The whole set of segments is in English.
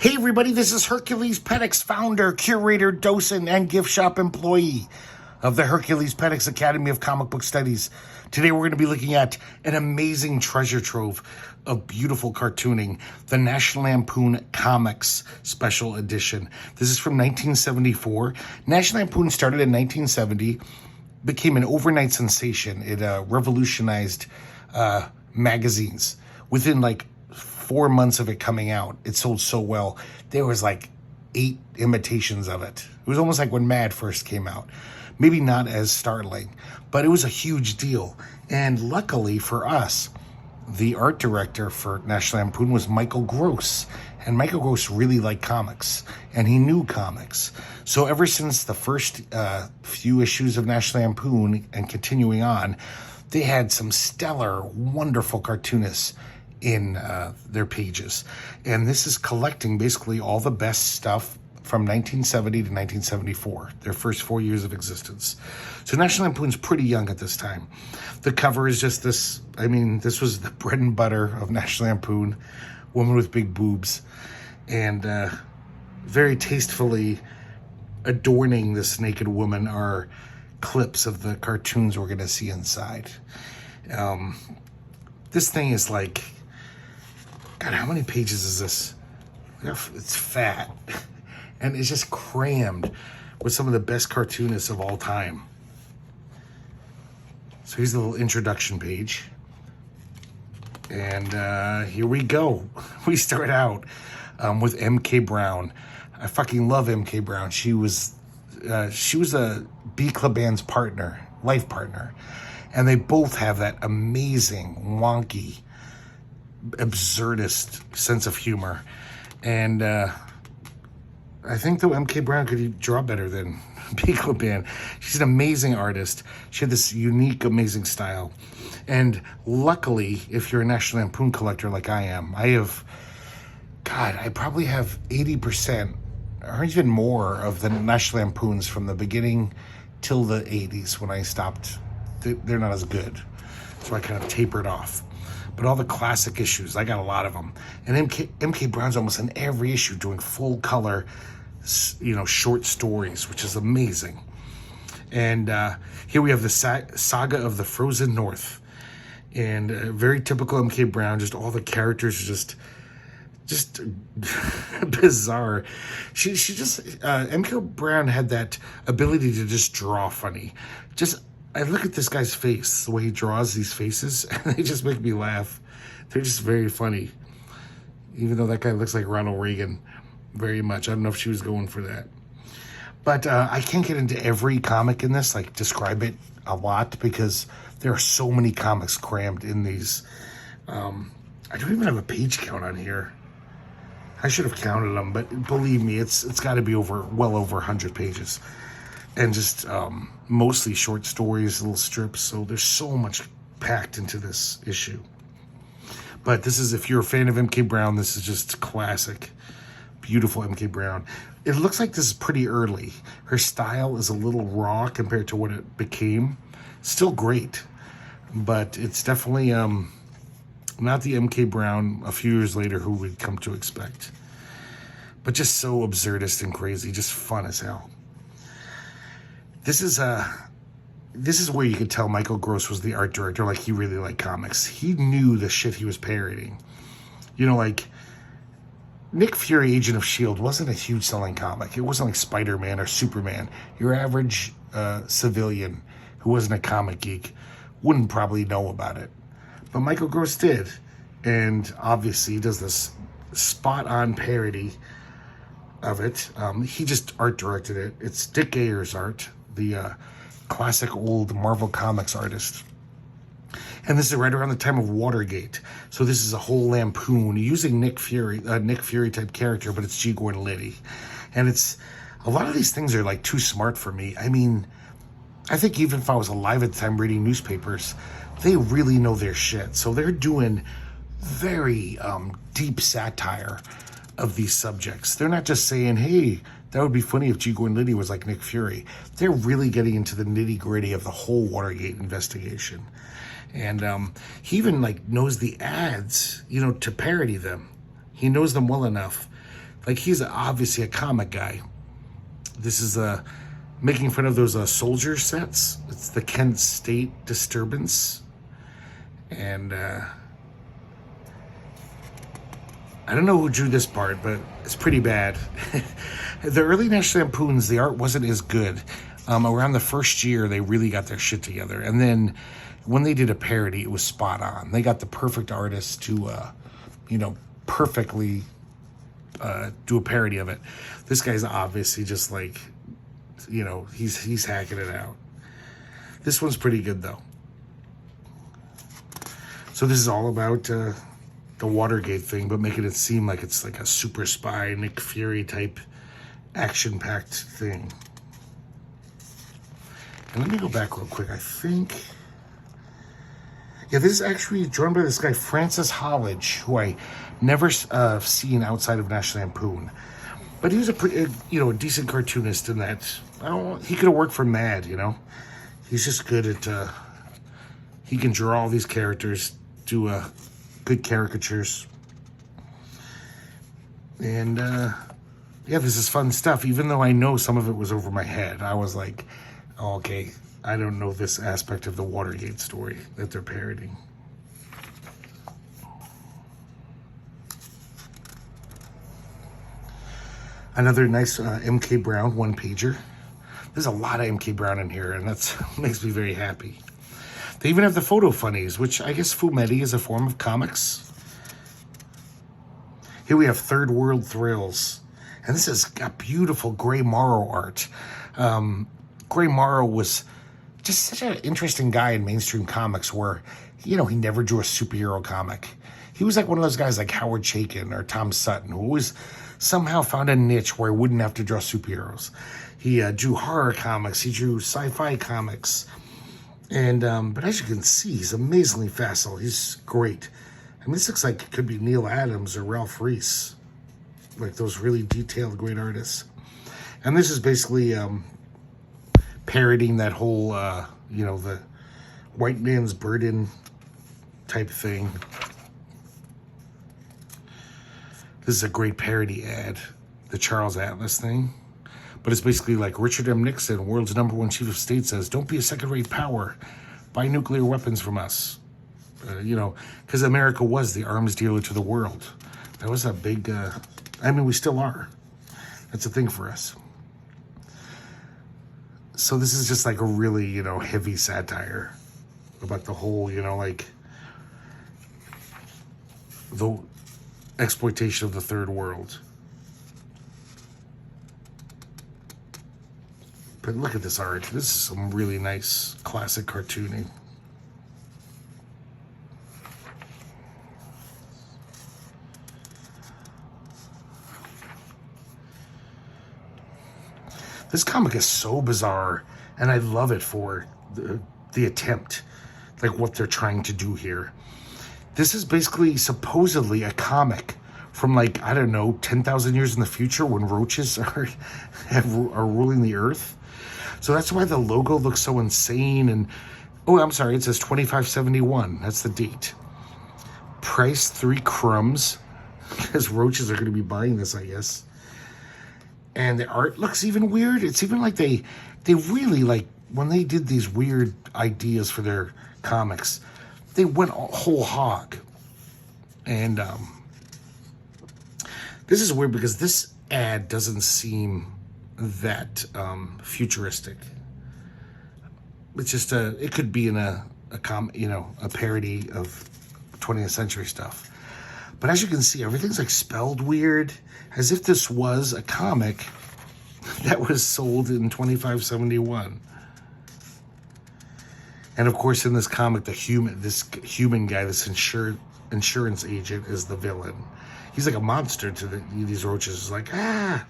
Hey everybody, this is herculespetix, founder, curator, docent, and gift shop employee of the herculespetix Academy of Comic Book Studies. Today we're going to be looking at an amazing treasure trove of beautiful cartooning, the National Lampoon Comics Special Edition. This is from 1974. National Lampoon started in 1970, became an overnight sensation. It revolutionized magazines. Within 4 months of it coming out, it sold so well. There was 8 imitations of it. It was almost like when Mad first came out. Maybe not as startling, but it was a huge deal. And luckily for us, the art director for National Lampoon was Michael Gross. And Michael Gross really liked comics, and he knew comics. So ever since the first few issues of National Lampoon and continuing on, they had some stellar, wonderful cartoonists in their pages. And this is collecting basically all the best stuff from 1970 to 1974, their first 4 years of existence. So National Lampoon's pretty young at this time. The cover is just this, this was the bread and butter of National Lampoon, woman with big boobs, and very tastefully adorning this naked woman are clips of the cartoons we're going to see inside. This thing is God, how many pages is this? It's fat. And it's just crammed with some of the best cartoonists of all time. So here's the little introduction page. And here we go. We start out with M.K. Brown. I fucking love M.K. Brown. She was a Kliban's partner, life partner. And they both have that amazing, wonky, absurdist sense of humor. And I think though M.K. Brown could draw better than Kliban. She's an amazing artist. She had this unique, amazing style. And luckily, if you're a National Lampoon collector like I am, I probably have 80% or even more of the National Lampoons from the beginning till the 80s when I stopped. They're not as good. So I kind of tapered off. But all the classic issues, I got a lot of them. And M.K. Brown's almost in every issue doing full color, short stories, which is amazing. And here we have the saga of the Frozen North. And very typical M.K. Brown, just all the characters are just bizarre. M.K. Brown had that ability to just draw funny. I look at this guy's face, the way he draws these faces, and they just make me laugh. They're just very funny. Even though that guy looks like Ronald Reagan very much. I don't know if she was going for that. But I can't get into every comic in this, describe it a lot, because there are so many comics crammed in these. I don't even have a page count on here. I should have counted them, but believe me, it's got to be well over 100 pages. And just mostly short stories, little strips. So there's so much packed into this issue. But this is, if you're a fan of M.K. Brown, this is just classic. Beautiful M.K. Brown. It looks like this is pretty early. Her style is a little raw compared to what it became. Still great. But it's definitely not the M.K. Brown a few years later who we'd come to expect. But just so absurdist and crazy. Just fun as hell. This is where you could tell Michael Gross was the art director. He really liked comics. He knew the shit he was parodying. Nick Fury, Agent of S.H.I.E.L.D. wasn't a huge selling comic. It wasn't like Spider-Man or Superman. Your average civilian who wasn't a comic geek wouldn't probably know about it. But Michael Gross did. And obviously he does this spot-on parody of it. He just art directed it. It's Dick Ayer's art, the classic old Marvel Comics artist. And this is right around the time of Watergate. So this is a whole Lampoon using Nick Fury type character, but it's G. Gordon Liddy. And it's, a lot of these things are too smart for me. I think even if I was alive at the time reading newspapers, they really know their shit. So they're doing very deep satire of these subjects. They're not just saying, hey, that would be funny if G. Gordon Liddy was like Nick Fury. They're really getting into the nitty-gritty of the whole Watergate investigation. And he even knows the ads, to parody them. He knows them well enough Like, he's obviously a comic guy. This is making fun of those soldier sets. It's the Kent State disturbance. And I don't know who drew this part, but it's pretty bad. The early National Lampoons, the art wasn't as good. Around the first year, they really got their shit together. And then when they did a parody, it was spot on. They got the perfect artist to, perfectly do a parody of it. This guy's obviously just like, he's hacking it out. This one's pretty good, though. So this is all about the Watergate thing, but making it seem like it's like a super spy, Nick Fury type action-packed thing. And let me go back real quick. I think... Yeah, this is actually drawn by this guy, Francis Hollidge, who I never seen outside of National Lampoon. But he was a pretty, a decent cartoonist in that. He could have worked for Mad, He's just good at... he can draw all these characters, do good caricatures. And, yeah, this is fun stuff. Even though I know some of it was over my head, I was like, oh, okay, I don't know this aspect of the Watergate story that they're parodying. Another nice MK Brown one-pager. There's a lot of MK Brown in here, and that makes me very happy. They even have the photo funnies, which I guess fumetti is a form of comics. Here we have Third World Thrills. And this has got beautiful Gray Morrow art. Gray Morrow was just such an interesting guy in mainstream comics where, he never drew a superhero comic. He was like one of those guys like Howard Chaykin or Tom Sutton who always somehow found a niche where he wouldn't have to draw superheroes. He drew horror comics. He drew sci-fi comics. And, but as you can see, he's amazingly facile. He's great. I mean, this looks like it could be Neal Adams or Ralph Reese. Like those really detailed, great artists. And this is basically parodying that whole, the white man's burden type thing. This is a great parody ad, the Charles Atlas thing. But it's basically like Richard M. Nixon, world's #1 chief of state, says, don't be a second-rate power. Buy nuclear weapons from us. Because America was the arms dealer to the world. That was a big, we still are. That's a thing for us. So this is just like a really, heavy satire about the whole, the exploitation of the third world. But look at this art. This is some really nice classic cartooning. This comic is so bizarre, and I love it for the attempt, like what they're trying to do here. This is basically supposedly a comic from 10,000 years in the future when roaches are ruling the earth. So that's why the logo looks so insane. And oh, I'm sorry, it says 2571. That's the date. Price 3 crumbs, because roaches are going to be buying this, I guess. And the art looks even weird. It's even like they really, when they did these weird ideas for their comics, they went whole hog. And this is weird because this ad doesn't seem that futuristic. It's just it could be in a parody of 20th century stuff. But as you can see, everything's spelled weird, as if this was a comic that was sold in 2571. And of course, in this comic, this human guy, this insurance agent, is the villain. He's like a monster to these roaches. He's like, ah!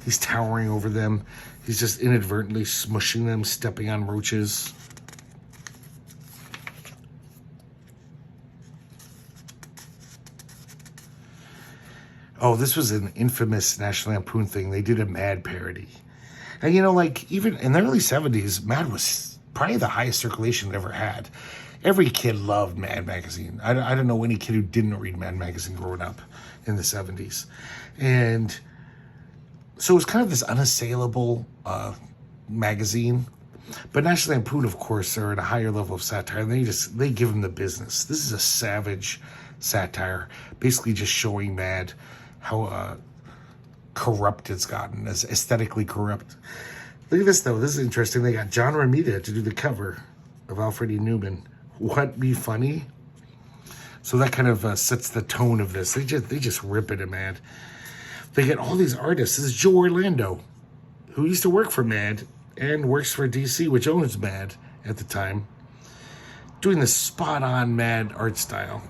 He's towering over them. He's just inadvertently smushing them, stepping on roaches. Oh, this was an infamous National Lampoon thing. They did a Mad parody. And even in the early 70s, Mad was probably the highest circulation it ever had. Every kid loved Mad Magazine. I don't know any kid who didn't read Mad Magazine growing up in the 70s. And so it was kind of this unassailable magazine. But National Lampoon, of course, are at a higher level of satire, and they give them the business. This is a savage satire, basically just showing Mad how corrupt it's gotten, as aesthetically corrupt. Look at this, though. This is interesting. They got John Romita to do the cover of Alfred E. Newman. What Be Funny? So that kind of sets the tone of this. They just rip it at Mad. They get all these artists. This is Joe Orlando, who used to work for Mad and works for DC, which owns Mad at the time, doing the spot-on Mad art style.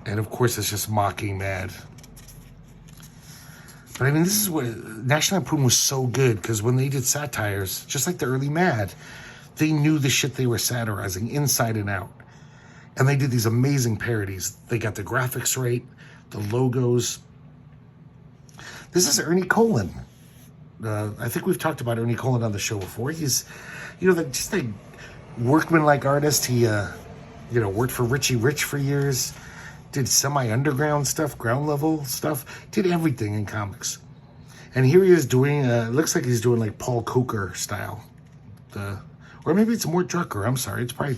And of course, it's just mocking Mad. But I mean, this is what National Lampoon was so good, because when they did satires, just like the early Mad, they knew the shit they were satirizing inside and out. And they did these amazing parodies. They got the graphics right, the logos. This is Ernie Colin. I think we've talked about Ernie Colin on the show before. He's, just a workman-like artist. He, worked for Richie Rich for years. Did semi-underground stuff, ground level stuff. Did everything in comics. And here he is doing, looks like he's doing like Paul Coker style. Or maybe it's Mort Drucker. I'm sorry. It's probably,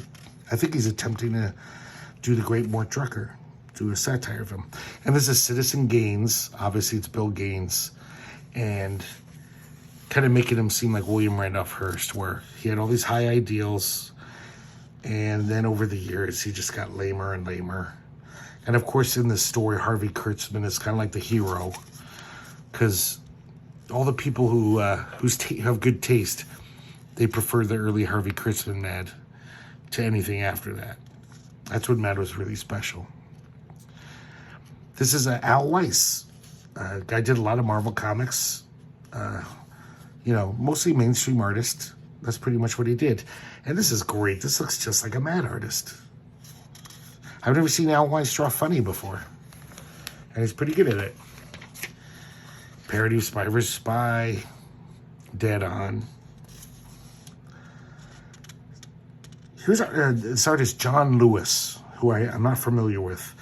I think he's attempting to do the great Mort Drucker, do a satire of him. And this is Citizen Gaines. Obviously, it's Bill Gaines. And kind of making him seem like William Randolph Hearst, where he had all these high ideals. And then over the years, he just got lamer and lamer. And of course, in this story, Harvey Kurtzman is kind of like the hero, because all the people who have good taste, they prefer the early Harvey Kurtzman Mad to anything after that. That's when Mad was really special. This is Al Weiss. Guy did a lot of Marvel comics. Mostly mainstream artist. That's pretty much what he did. And this is great. This looks just like a Mad artist. I've never seen Al Weiss draw funny before. And he's pretty good at it. Parody of Spy vs. Spy. Dead On. Here's this artist, John Lewis, who I'm not familiar with.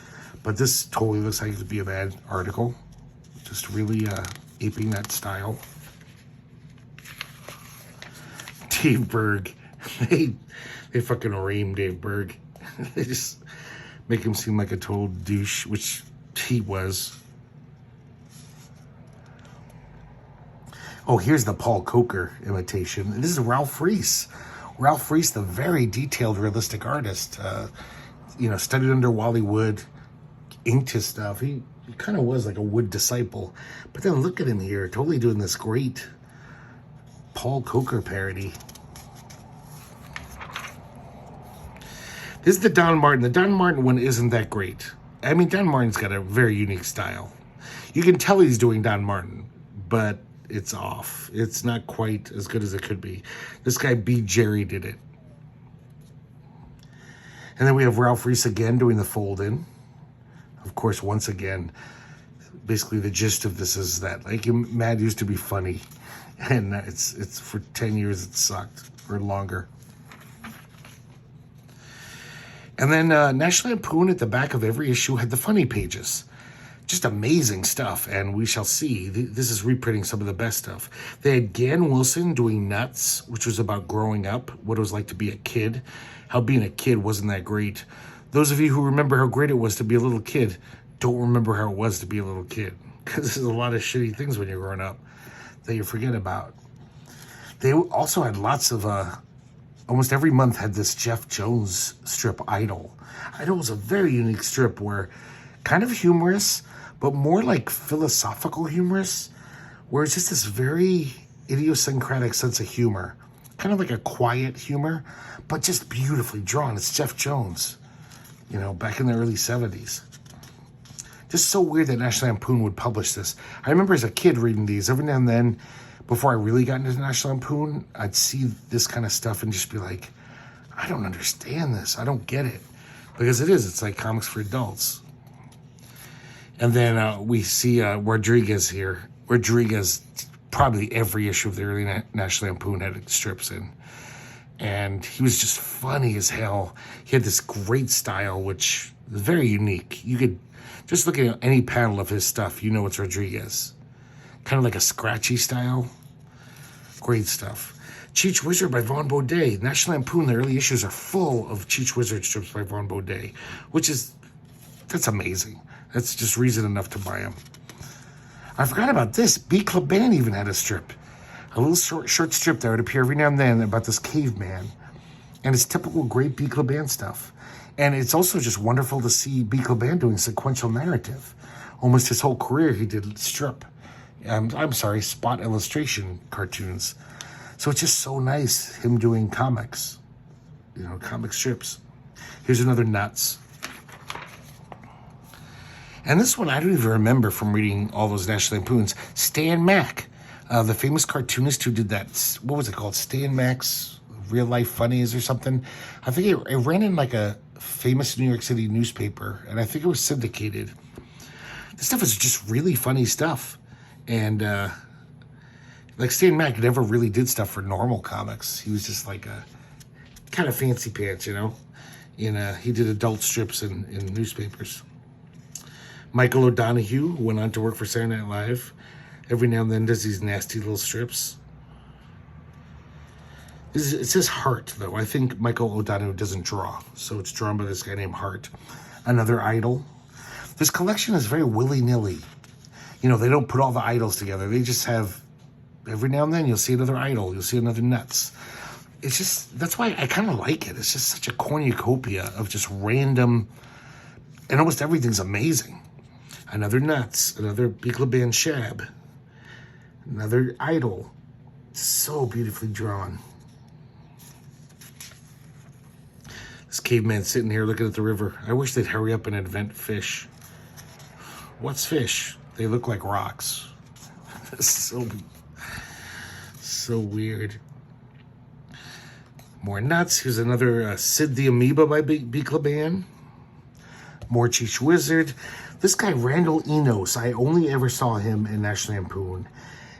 But this totally looks like it could be a Mad article. Just really aping that style. Dave Berg. They fucking ream Dave Berg. They just make him seem like a total douche, which he was. Oh, here's the Paul Coker imitation. This is Ralph Reese. Ralph Reese, the very detailed, realistic artist. Studied under Wally Wood, inked his stuff. He kind of was like a Wood disciple. But then look at him here, totally doing this great Paul Coker parody. This is the Don Martin. The Don Martin one isn't that great. I mean, Don Martin's got a very unique style. You can tell he's doing Don Martin, but it's off. It's not quite as good as it could be. This guy, B. Jerry, did it. And then we have Ralph Reese again doing the fold-in. Of course, once again, basically the gist of this is that, like, Mad used to be funny. And it's for 10 years it sucked, or longer. And then National Lampoon at the back of every issue had the funny pages. Just amazing stuff, and we shall see. This is reprinting some of the best stuff. They had Gan Wilson doing Nuts, which was about growing up, what it was like to be a kid, how being a kid wasn't that great. Those of you who remember how great it was to be a little kid don't remember how it was to be a little kid, because there's a lot of shitty things when you're growing up that you forget about. They also had lots of... almost every month had this Jeff Jones strip, Idol. Idol was a very unique strip where kind of humorous, but more like philosophical humorous, where it's just this very idiosyncratic sense of humor. Kind of like a quiet humor, but just beautifully drawn. It's Jeff Jones, back in the early 70s. Just so weird that National Lampoon would publish this. I remember as a kid reading these. Every now and then, before I really got into National Lampoon, I'd see this kind of stuff and just be like, I don't understand this. I don't get it. Because it's like comics for adults. And then we see Rodriguez here. Rodriguez, probably every issue of the early National Lampoon had strips in. And he was just funny as hell. He had this great style, which is very unique. You could just look at any panel of his stuff, you know it's Rodriguez. Kind of like a scratchy style. Great stuff. Cheech Wizard by Vaughn Bodé. National Lampoon, the early issues are full of Cheech Wizard strips by Vaughn Bodé, that's amazing. That's just reason enough to buy them. I forgot about this. Kliban even had a strip. A little short strip that would appear every now and then about this caveman. And it's typical great Kliban stuff. And it's also just wonderful to see Kliban doing sequential narrative. Almost his whole career he did spot illustration cartoons. So it's just so nice, him doing comics. Comic strips. Here's another Nuts. And this one I don't even remember from reading all those National Lampoons. Stan Mack, the famous cartoonist who did that, what was it called? Stan Mack's Real Life Funnies or something. I think it ran in like a famous New York City newspaper, and I think it was syndicated. This stuff is just really funny stuff. And like Stan Mack never really did stuff for normal comics. He was just like a kind of fancy pants, he did adult strips in newspapers. Michael O'Donoghue went on to work for Saturday Night Live. Every now and then does these nasty little strips. It says Hart, though. I think Michael O'Donoghue doesn't draw, so it's drawn by this guy named Hart. Another idol. This collection is very willy-nilly. They don't put all the idols together. They just have, every now and then, you'll see another idol. You'll see another Nuts. It's just, that's why I kind of like it. It's just such a cornucopia of just random, and almost everything's amazing. Another Nuts, another Kliban Shab, another idol. So beautifully drawn. This caveman sitting here looking at the river. I wish they'd hurry up and invent fish. What's fish? They look like rocks. So weird. More Nuts. Here's another Sid the Amoeba by Kliban. More Cheech Wizard. This guy, Randall Enos, I only ever saw him in National Lampoon.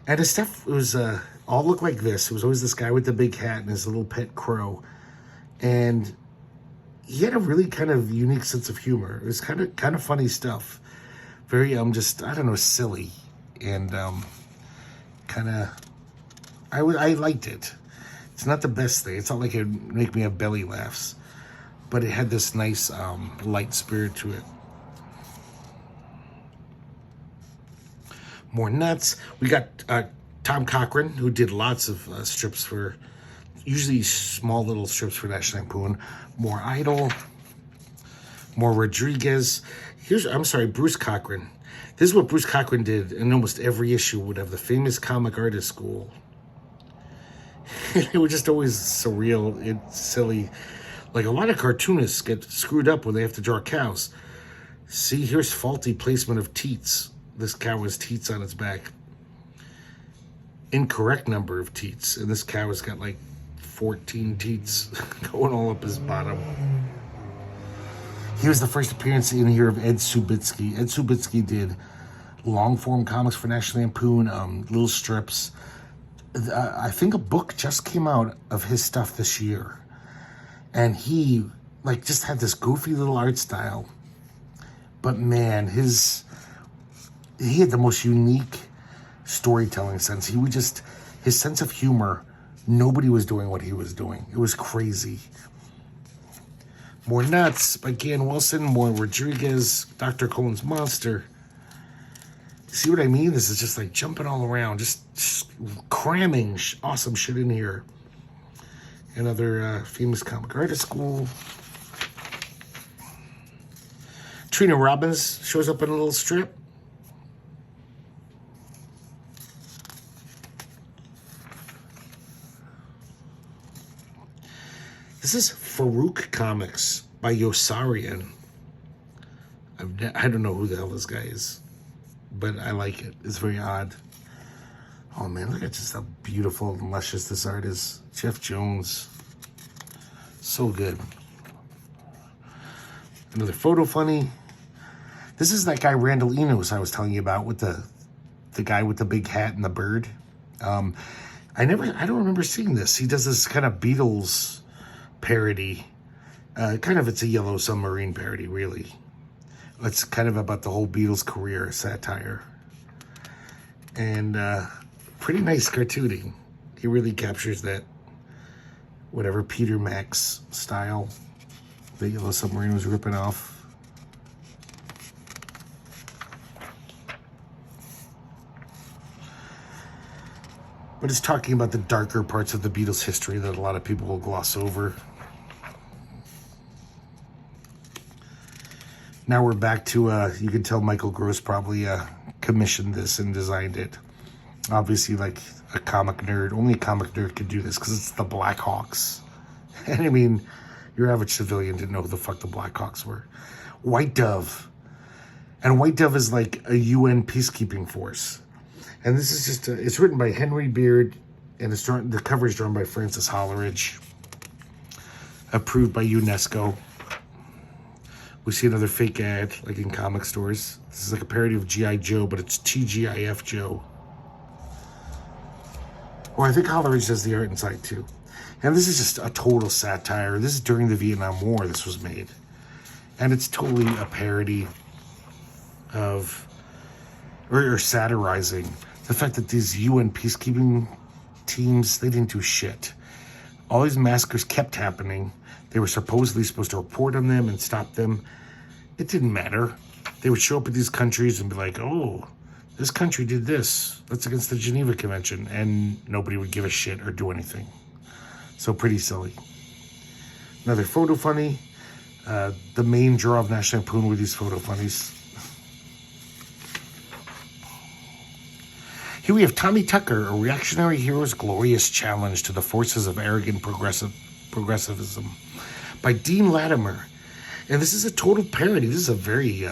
And his stuff was all looked like this. It was always this guy with the big hat and his little pet crow. And he had a really kind of unique sense of humor. It was kind of funny stuff. Very, silly. And I liked it. It's not the best thing. It's not like it would make me have belly laughs. But it had this nice light spirit to it. More Nuts. We got Tom Cochran, who did lots of strips for, usually small little strips for National Lampoon. More Idol. More Rodriguez. Bruce Cochran. This is what Bruce Cochran did in almost every issue. Would have the famous comic artist school. It was just always surreal and silly. Like a lot of cartoonists get screwed up when they have to draw cows. See, here's faulty placement of teats. This cow has teats on its back. Incorrect number of teats. And this cow has got like 14 teats going all up his bottom. Here's the first appearance in here of Ed Subitsky. Ed Subitsky did long-form comics for National Lampoon, little strips. I think a book just came out of his stuff this year. And he, just had this goofy little art style. But man, he had the most unique storytelling sense. His sense of humor, nobody was doing what he was doing. It was crazy. More Nuts by Gan Wilson, more Rodriguez, Dr. Cohen's Monster. See what I mean? This is just like jumping all around, just cramming awesome shit in here. Another famous comic artist school. Trina Robbins shows up in a little strip. This is Farouk Comics by Yossarian. I don't know who the hell this guy is, but I like it. It's very odd. Oh man, look at just how beautiful and luscious this art is. Jeff Jones. So good. Another photo funny. This is that guy Randall Enos I was telling you about with the guy with the big hat and the bird. I don't remember seeing this. He does this kind of Beatles parody. It's a Yellow Submarine parody, really. It's kind of about the whole Beatles career, satire. And pretty nice cartooning. He really captures that, whatever Peter Mack's style the Yellow Submarine was ripping off. But it's talking about the darker parts of the Beatles' history that a lot of people will gloss over. Now we're back to, you can tell Michael Gross probably commissioned this and designed it. Obviously, like a comic nerd, only a comic nerd could do this because it's the Blackhawks. And I mean, your average civilian didn't know who the fuck the Blackhawks were. White Dove. And White Dove is like a UN peacekeeping force. And this is just, it's written by Henry Beard, and the cover is drawn by Francis Holleridge. Approved by UNESCO. We see another fake ad, like in comic stores. This is like a parody of G.I. Joe, but it's TGIF Joe. Well, I think Holleridge does the art inside, too. And this is just a total satire. This is during the Vietnam War this was made. And it's totally a parody of, or satirizing the fact that these UN peacekeeping teams, they didn't do shit. All these massacres kept happening. They were supposedly supposed to report on them and stop them. It didn't matter. They would show up at these countries and be like, oh, this country did this. That's against the Geneva Convention. And nobody would give a shit or do anything. So pretty silly. Another photo funny. The main draw of National Lampoon were these photo funnies. Here we have Tommy Tucker, a reactionary hero's glorious challenge to the forces of arrogant progressivism by Dean Latimer. And this is a total parody. This is a very,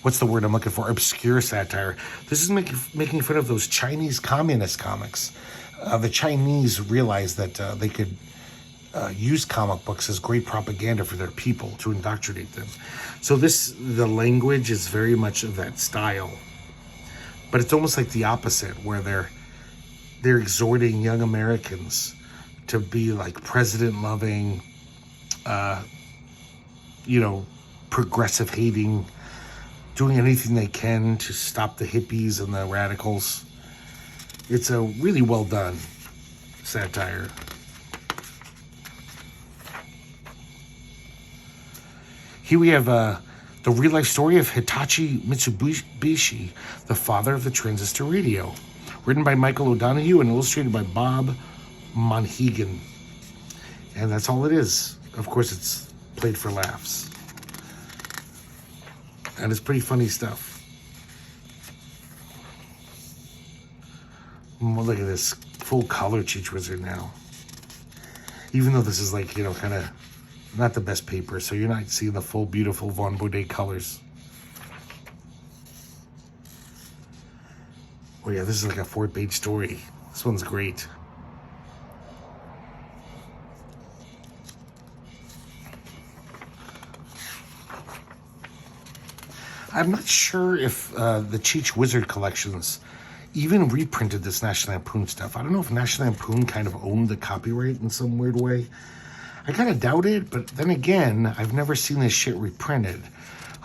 what's the word I'm looking for? Obscure satire. This is making fun of those Chinese communist comics. The Chinese realized that they could use comic books as great propaganda for their people to indoctrinate them. So the language is very much of that style. But it's almost like the opposite, where they're exhorting young Americans to be like president-loving, progressive hating, doing anything they can to stop the hippies and the radicals. It's a really well done satire. Here we have the real-life story of Hitachi Mitsubishi, the father of the transistor radio. Written by Michael O'Donoghue and illustrated by Bob Monhegan. And that's all it is. Of course, it's played for laughs. And it's pretty funny stuff. Look at this full color Cheech Wizard now. Even though this is like, kind of not the best paper, so you're not seeing the full, beautiful Vaughn Bodé colors. Oh yeah, this is like a 4-page story. This one's great. I'm not sure if the Cheech Wizard collections even reprinted this National Lampoon stuff. I don't know if National Lampoon kind of owned the copyright in some weird way. I kind of doubt it, but then again, I've never seen this shit reprinted.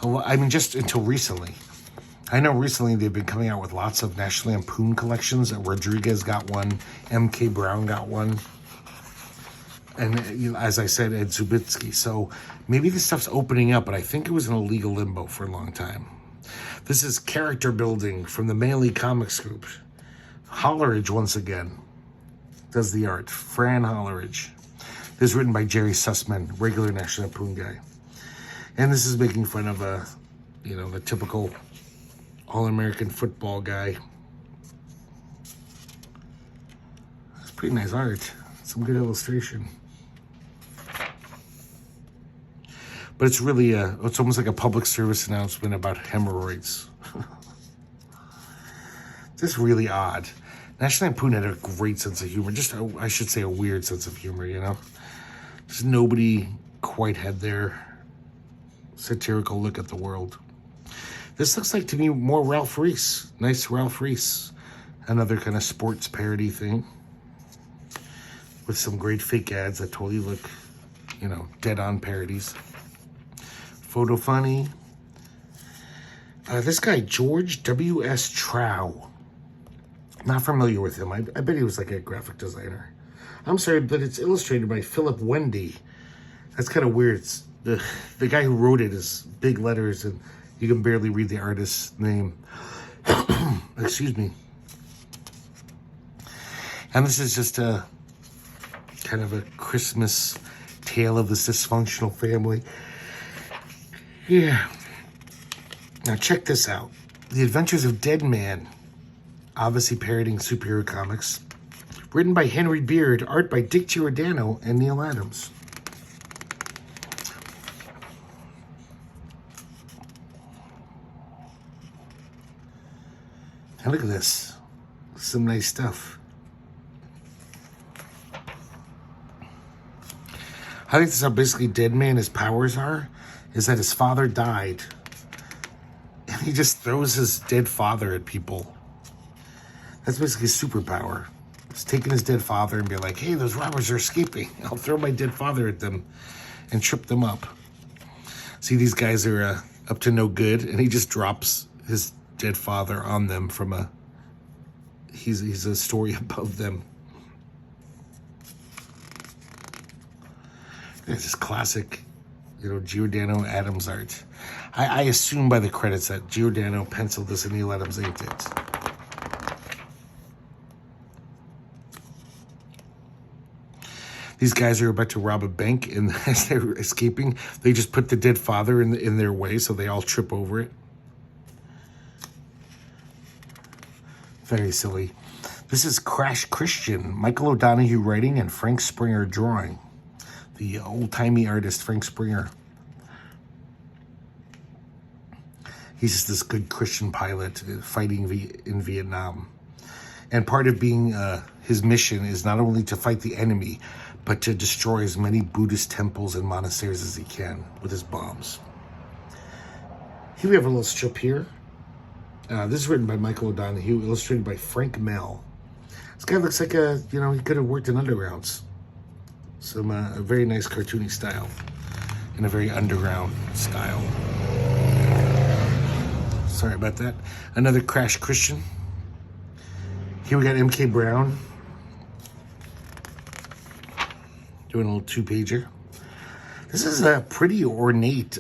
I mean, just until recently. I know recently they've been coming out with lots of National Lampoon collections. Rodriguez got one, M.K. Brown got one, and as I said, Ed Subitsky. So maybe this stuff's opening up, but I think it was in a legal limbo for a long time. This is character building from the Manly Comics Group. Holleridge, once again, does the art. Fran Holleridge. This is written by Jerry Sussman, regular National Lampoon guy. And this is making fun of, the typical All-American football guy. It's pretty nice art. Some good illustration. But it's really it's almost like a public service announcement about hemorrhoids. Just really odd. National Lampoon had a great sense of humor. I should say a weird sense of humor, Just nobody quite had their satirical look at the world. This looks like to me more Ralph Reese. Nice Ralph Reese. Another kind of sports parody thing with some great fake ads that totally look, you know, dead-on parodies. Photo Funny. This guy, George W.S. Trow. Not familiar with him. I bet he was like a graphic designer. I'm sorry, but it's illustrated by Philip Wendy. That's kind of weird. It's the guy who wrote it is big letters, and you can barely read the artist's name. Excuse me. And this is just a kind of a Christmas tale of this dysfunctional family. Yeah. Now check this out. The Adventures of Dead Man. Obviously parodying superhero comics. Written by Henry Beard, art by Dick Giordano and Neal Adams. And look at this. Some nice stuff. I think this is how basically Dead Man, his powers are, is that his father died. And he just throws his dead father at people. That's basically his superpower. He's taking his dead father and be like, hey, those robbers are escaping. I'll throw my dead father at them and trip them up. See, these guys are up to no good, and he just drops his dead father on them from a... He's a story above them. It's just classic, you know, Giordano Adams art. I assume by the credits that Giordano penciled this and Neal Adams inked it. These guys are about to rob a bank, and as they're escaping, they just put the dead father in their way, so they all trip over it. Very silly. This is Crash Christian, Michael O'Donoghue writing and Frank Springer drawing. The old-timey artist, Frank Springer. He's just this good Christian pilot fighting in Vietnam. And part of being his mission is not only to fight the enemy, but to destroy as many Buddhist temples and monasteries as he can with his bombs. Here we have a little strip here. This is written by Michael O'Donoghue, illustrated by Frank Mell. This guy looks like he could have worked in Undergrounds. Some a very nice cartoony style, in a very underground style. Sorry about that. Another Crash Christian. Here we got M.K. Brown doing a little two-pager. This is a pretty ornate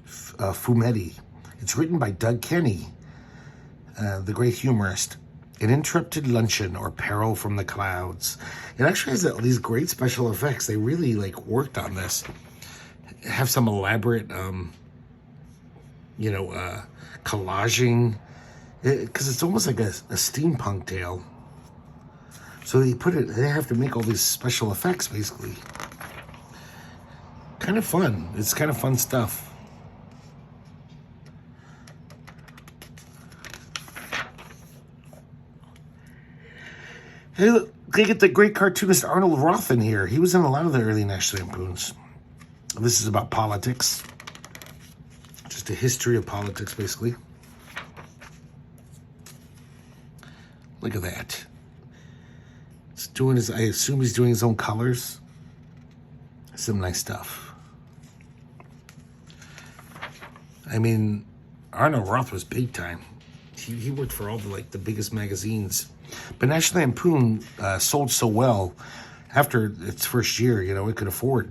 fumetti. It's written by Doug Kenny, the great humorist. An Interrupted Luncheon or Peril from the Clouds. It actually has these great special effects. They really worked on this. Have some elaborate, collaging, because it's almost like a steampunk tale. So they have to make all these special effects basically. Kind of fun. It's kind of fun stuff. Hey, look, they get the great cartoonist Arnold Roth in here. He was in a lot of the early National Lampoons. This is about politics. Just a history of politics, basically. Look at that. It's doing I assume he's doing his own colors. Some nice stuff. I mean, Arnold Roth was big time. He worked for all the biggest magazines. But National Lampoon sold so well after its first year, it could afford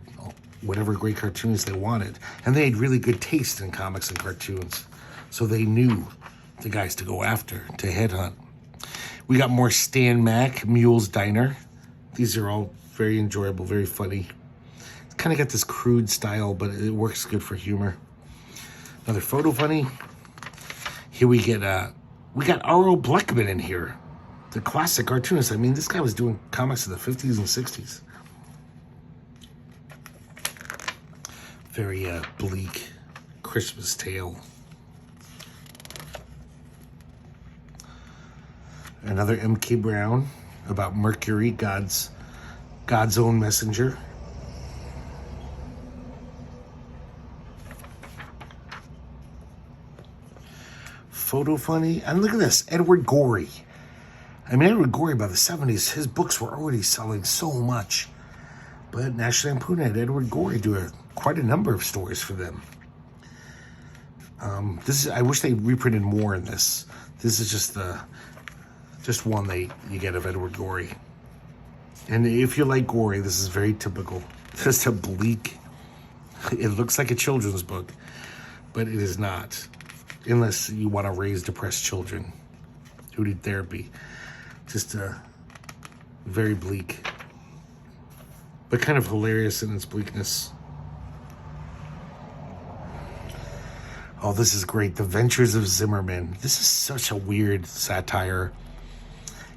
whatever great cartoons they wanted. And they had really good taste in comics and cartoons. So they knew the guys to go after, to headhunt. We got more Stan Mack, Mule's Diner. These are all very enjoyable, very funny. It's kind of got this crude style, but it works good for humor. Another Photo Funny. Here we got R.O. Blechman in here. The classic cartoonist. I mean, this guy was doing comics in the 50s and 60s. Very bleak Christmas tale. Another M.K. Brown about Mercury, God's own messenger. Photo Funny. And look at this, Edward Gorey. I mean, Edward Gorey, by the 70s, his books were already selling so much. But National Lampoon had Edward Gorey do quite a number of stories for them. I wish they reprinted more in this. This is just one you get of Edward Gorey. And if you like Gorey, this is very typical. Just a bleak. It looks like a children's book, but it is not, unless you want to raise depressed children who need therapy. Just very bleak, but kind of hilarious in its bleakness. Oh, this is great. The Ventures of Zimmerman. This is such a weird satire.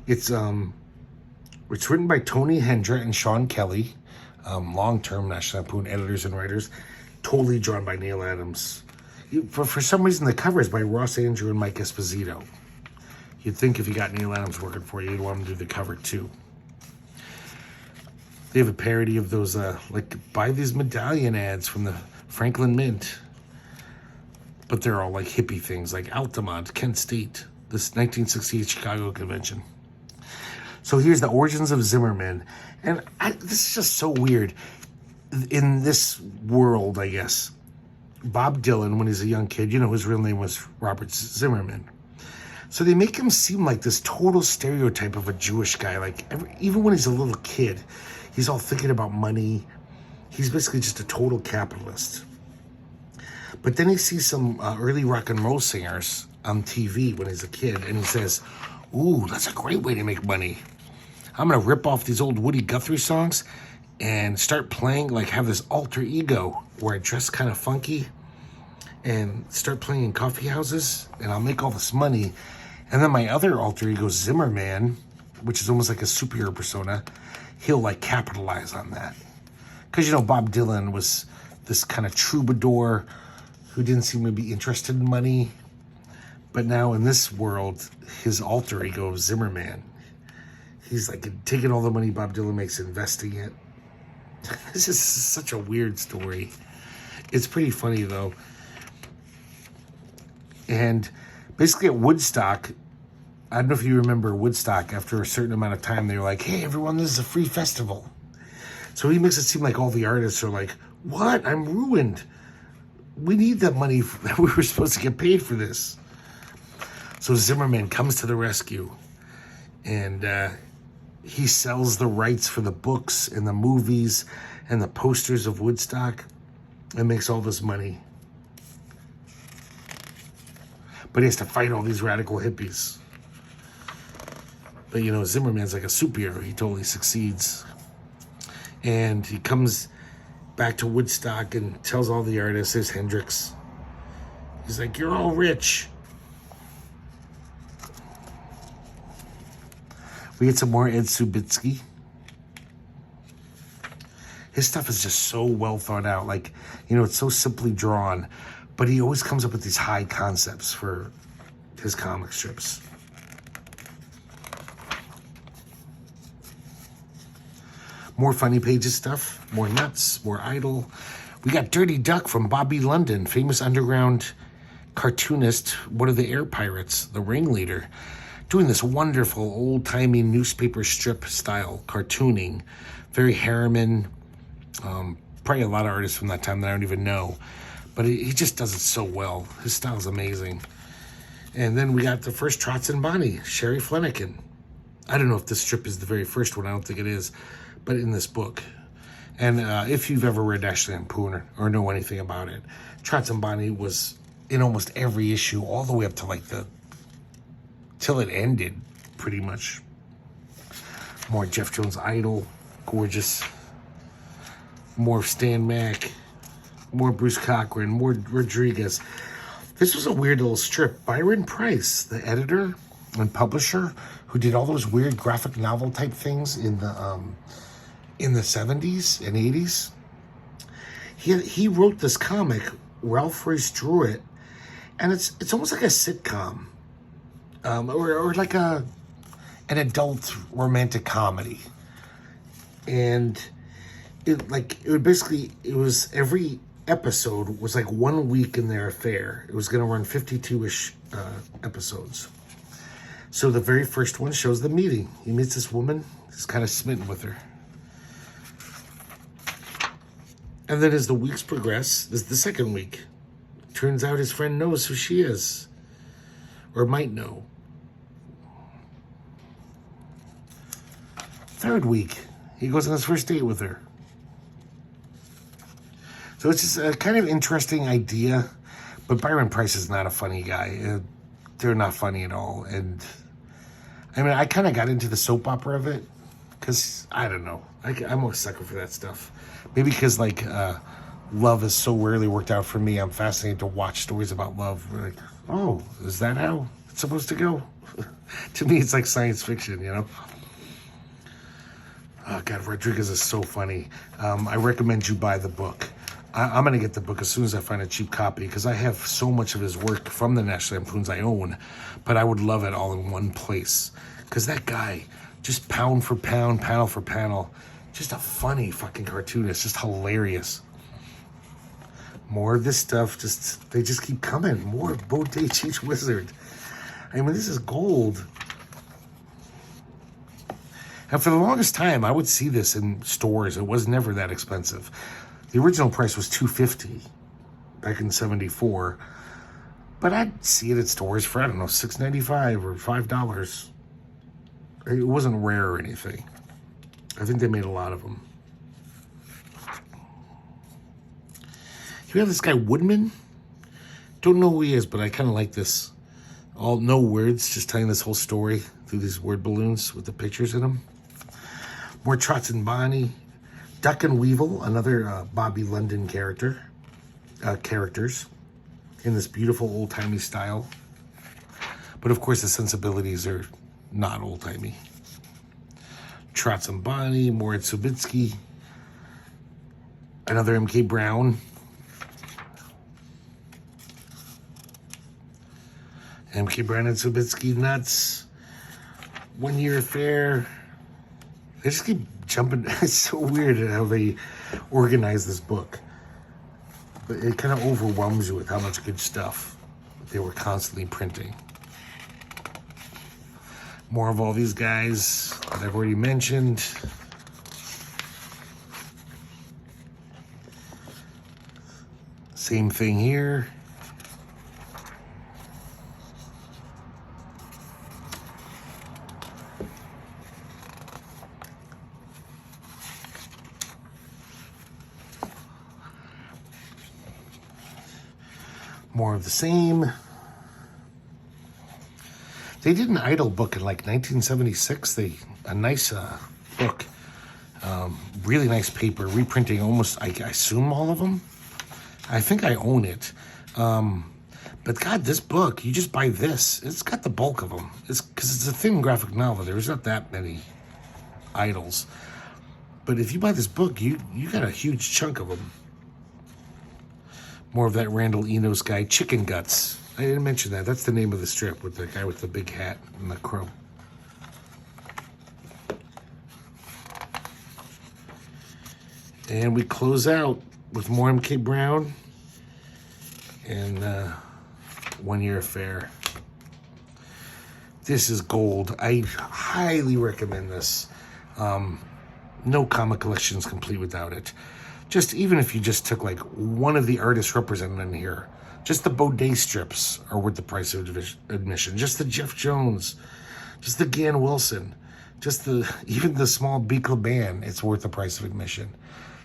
It's written by Tony Hendra and Sean Kelly, long-term National Lampoon editors and writers. Totally drawn by Neal Adams. For some reason, the cover is by Ross Andrew and Mike Esposito. You'd think if you got Neal Adams working for you, you'd want him to do the cover too. They have a parody of those, buy these medallion ads from the Franklin Mint. But they're all like hippie things, like Altamont, Kent State, this 1968 Chicago convention. So here's the origins of Zimmerman. And this is just so weird. In this world, I guess, Bob Dylan, when he's a young kid, his real name was Robert Zimmerman. So they make him seem like this total stereotype of a Jewish guy. Even when he's a little kid, he's all thinking about money. He's basically just a total capitalist. But then he sees some early rock and roll singers on TV when he's a kid, and he says, ooh, that's a great way to make money. I'm going to rip off these old Woody Guthrie songs and start playing, have this alter ego where I dress kind of funky and start playing in coffee houses, and I'll make all this money. And then my other alter ego, Zimmerman, which is almost like a superhero persona, he'll capitalize on that. Because, Bob Dylan was this kind of troubadour who didn't seem to be interested in money. But now in this world, his alter ego, Zimmerman, he's taking all the money Bob Dylan makes, investing it. This is such a weird story. It's pretty funny, though. And basically at Woodstock, I don't know if you remember Woodstock, after a certain amount of time, they were like, hey, everyone, this is a free festival. So he makes it seem like all the artists are like, what? I'm ruined. We need that money that we were supposed to get paid for this. So Zimmerman comes to the rescue, and he sells the rights for the books and the movies and the posters of Woodstock and makes all this money. But he has to fight all these radical hippies. But, Zimmerman's like a superhero. He totally succeeds. And he comes back to Woodstock and tells all the artists, there's Hendrix. He's like, you're all rich. We get some more Ed Subitsky. His stuff is just so well thought out. It's so simply drawn. But he always comes up with these high concepts for his comic strips. More Funny Pages stuff, more Nuts, more Idol. We got Dirty Duck from Bobby London, famous underground cartoonist, one of the Air Pirates, the ringleader, doing this wonderful old-timey newspaper strip style cartooning. Very Harriman, probably a lot of artists from that time that I don't even know. But he just does it so well. His style's amazing. And then we got the first Trots and Bonnie, Shary Flenniken. I don't know if this strip is the very first one. I don't think it is. But in this book. And if you've ever read National Lampoon or know anything about it, Trots and Bonnie was in almost every issue, all the way up to till it ended, pretty much. More Jeff Jones Idol, gorgeous. More Stan Mack. More Bruce Cochran, more Rodriguez. This was a weird little strip. Byron Price, the editor and publisher, who did all those weird graphic novel type things in the 70s and 80s. He wrote this comic. Ralph Royce drew it, and it's almost like a sitcom, or like an adult romantic comedy. And it was every episode was 1 week in their affair. It was going to run 52-ish episodes. So the very first one shows the meeting. He meets this woman. He's kind of smitten with her. And then as the weeks progress, this is the second week. Turns out his friend knows who she is. Or might know. Third week, he goes on his first date with her. So it's just a kind of interesting idea. But Byron Preiss is not a funny guy. They're not funny at all. And I mean, I kind of got into the soap opera of it. Because, I don't know. I'm a sucker for that stuff. Maybe because, like, love has so rarely worked out for me. I'm fascinated to watch stories about love. Like, oh, is that how it's supposed to go? To me, it's like science fiction, you know? Oh, God, Rodriguez is so funny. I recommend you buy the book. I'm going to get the book as soon as I find a cheap copy because I have so much of his work from the National Lampoons I own, but I would love it all in one place because that guy, just pound for pound, panel for panel, just a funny fucking cartoonist, just hilarious. More of this stuff, they just keep coming. More Bodé Cheech Wizard. I mean, this is gold. And for the longest time, I would see this in stores. It was never that expensive. The original price was $2.50 back in '74, but I'd see it at stores for, I don't know, $6.95 or $5. It wasn't rare or anything. I think they made a lot of them. You have this guy Woodman. Don't know who he is, but I kind of like this. All no words, just telling this whole story through these word balloons with the pictures in them. More Trots and Bonnie. Duck and Weevil, another Bobby London characters in this beautiful old-timey style. But of course the sensibilities are not old-timey. Trots and Bonnie, more at Subitsky. Another M.K. Brown. M.K. Brown and Subitsky nuts. 1 Year Affair. They just keep jumping. It's so weird how they organize this book. But it kind of overwhelms you with how much good stuff they were constantly printing. More of all these guys that I've already mentioned. Same thing here. More of the same. They did an Idol book in like 1976. A nice book. Really nice paper. Reprinting almost, I assume, all of them. I think I own it. But God, this book, you just buy this. It's got the bulk of them. It's because it's a thin graphic novel. There's not that many Idols. But if you buy this book, you got a huge chunk of them. More of that Randall Enos guy, Chicken Guts. I didn't mention that. That's the name of the strip with the guy with the big hat and the crow. And we close out with more M.K. Brown and 1 Year Affair. This is gold. I highly recommend this. No comic collection is complete without it. Just even if you just took like one of the artists represented in here, just the Bodé strips are worth the price of admission. Just the Jeff Jones, just the Gan Wilson, even the small Kliban, it's worth the price of admission.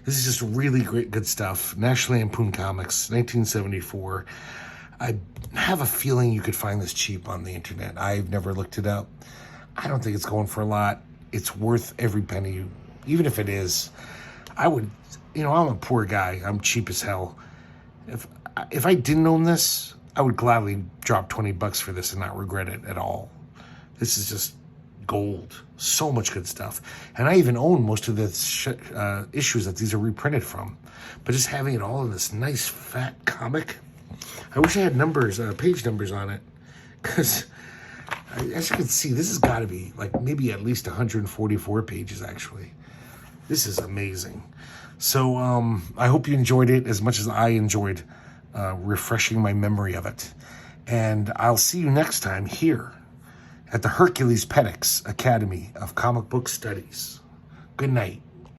This is just really great, good stuff. National Lampoon Comics, 1974. I have a feeling you could find this cheap on the internet. I've never looked it up. I don't think it's going for a lot. It's worth every penny, even if it is. I would. I'm a poor guy. I'm cheap as hell. If I didn't own this, I would gladly drop $20 for this and not regret it at all. This is just gold. So much good stuff. And I even own most of the issues that these are reprinted from. But just having it all in this nice fat comic. I wish I had numbers, page numbers on it. Because as you can see, this has got to be like maybe at least 144 pages actually. This is amazing. So I hope you enjoyed it as much as I enjoyed refreshing my memory of it. And I'll see you next time here at the Herculespetix Academy of Comic Book Studies. Good night.